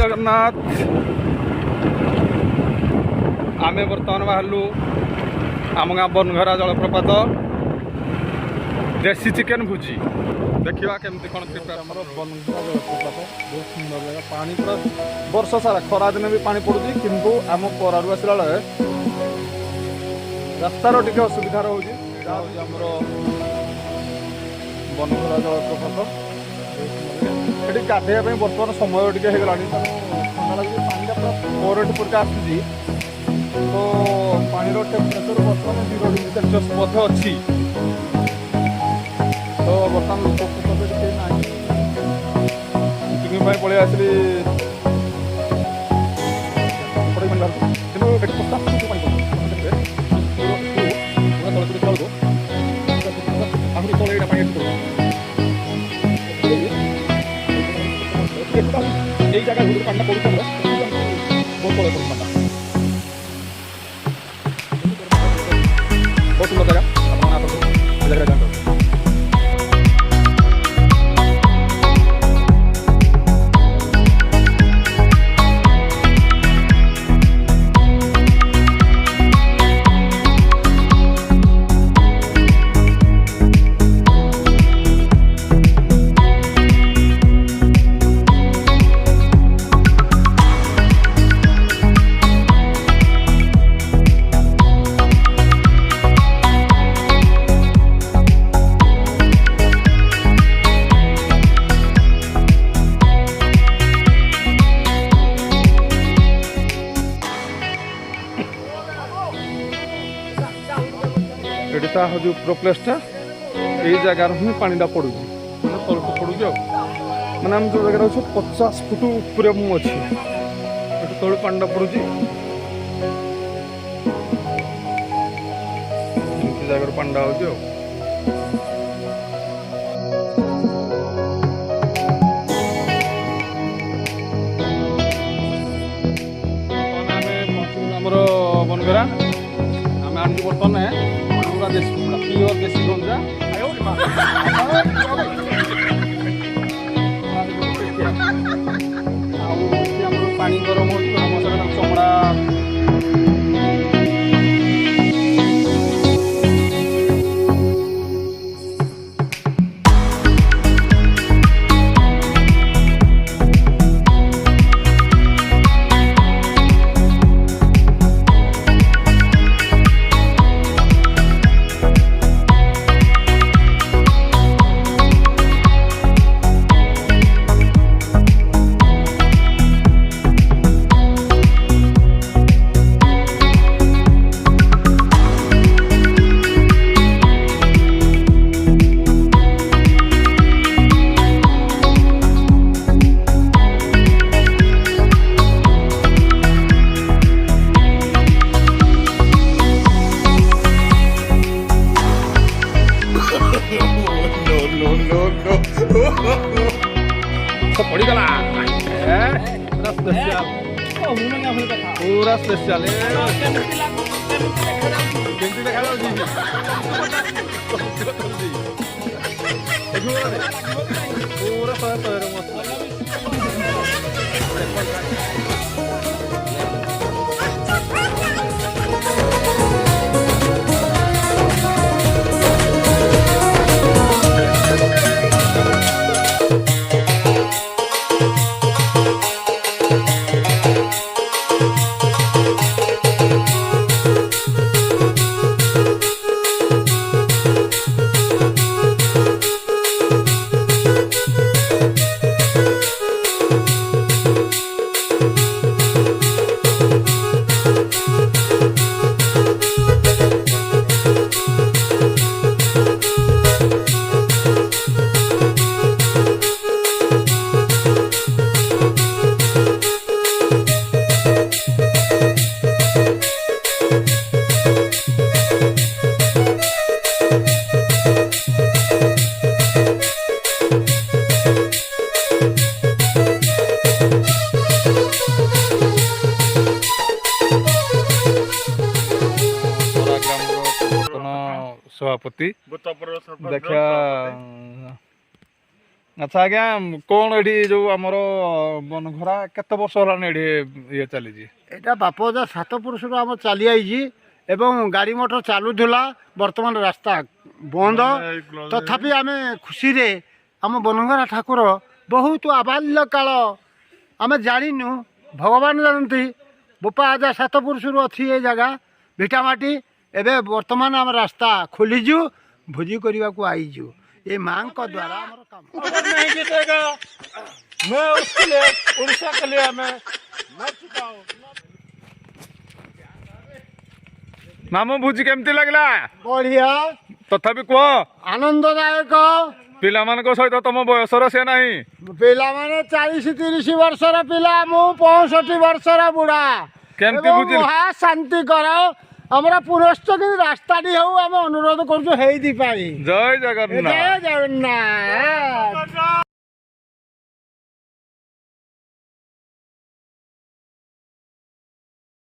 जगन्नाथ आमे बर्तमान बाहरलु आम गाँ बनघरा जलप्रपात देसी चिकेन भुजी देखा केमती कौन बनघरा जलप्रपात बहुत सुंदर जगह पानी पूरा वर्ष सारा खरा दिन भी पानी पड़ुची किंतु आम परारू आसला रास्तार टे असुविधा रोचे आमर बनघरा जलप्रपात ये गाधेया बर्तमान समय टे होगा ठंडा लगे पानी पूरा बरठ परिका आसूँ तो पानी टेम्परेचर बर्तमान 0 डिग्री सेल्सियस अच्छी तो बर्तमान लोक ना पलि आसली এই জায়গায় হুদুর পান্ডা পড়ুছে বহুত বড় পান্ডা बहुत सुंदर जगह जगह जानते हो एटा हूँ प्रो प्लेसटा यही जगार ही पानीटा पड़ू मैंने तल पड़ू मैंने आम जो जगह अच्छे 50 फुट ऊपर मुझे तल पानीटा पड़ू जगार पानीटा हो बनगरा आम आनी बर्तमान पूरा देसी कुकुड़ा प्योर देसी गंजा पानी गरम हो चमड़ा पड़ीगला पूरा स्पेशल पूरा सभापति देखा ଆଚ୍ଛା ଆଜ୍ଞା କଣ ଏଠି ଯୋଉ ଆମର ବନଘରା କେତେ ବର୍ଷ ହେଲାଣି ଏଠି ଇଏ ଚାଲିଛି? এটা ବାପଅଜା ସାତ ପୁରୁଷରୁ ଆମର ଚାଲି ଆଇଛି ଏବଂ ଗାଡ଼ି ମଟର ଚାଲୁଥିଲା ବର୍ତ୍ତମାନ ରାସ୍ତା ବନ୍ଦ ତଥାପି ଆମେ ଖୁସିରେ ଆମ ବନଘରା ଠାକୁର ବହୁତ ଆବାଲ୍ୟ କାଳ ଆମେ ଜାଣିନୁ ଭଗବାନ ଜାଣନ୍ତି ବୋପା ଆଜା ସାତ ପୁରୁଷରୁ ଅଛି ଏ ଜାଗା ଭିଟାମାଟି ଏବେ ବର୍ତ୍ତମାନ ଆମ ରାସ୍ତା ଖୋଲିଛୁ ଭୋଜି କରିବାକୁ ଆଇଛୁ ଏ ମାଙ୍କ ଦ୍ୱାରା ଆମର କାମ अगर नहीं जीतेगा मैं उसके लिए उड़ीसा के लिए मैं मर चुका हूँ। ମାମୁଁ ଭୋଜି କେମିତି ଲାଗିଲା ବଢ଼ିଆ ତଥାପି କୁହ ଆନନ୍ଦଦାୟକ ପିଲାମାନଙ୍କ ସହିତ ତମ ବୟସର ସେ ନାହିଁ ପିଲାମାନେ 40-30 ବର୍ଷର ପିଲା ମୁଁ 65 ବର୍ଷର ବୁଢ଼ା କେମିତି ଏବଂ ବୁଝିଲେ? ମହା ଶାନ୍ତି କର ଆମର ପୁନଶ୍ଚ କିନ୍ତୁ ରାସ୍ତାଟି ହଉ ଆମେ ଅନୁରୋଧ କରୁଛୁ ହେଇଥିପାଇଁ ଜୟ ଜଗନ୍ନାଥ ଜୟ ଜଗନ୍ନାଥ।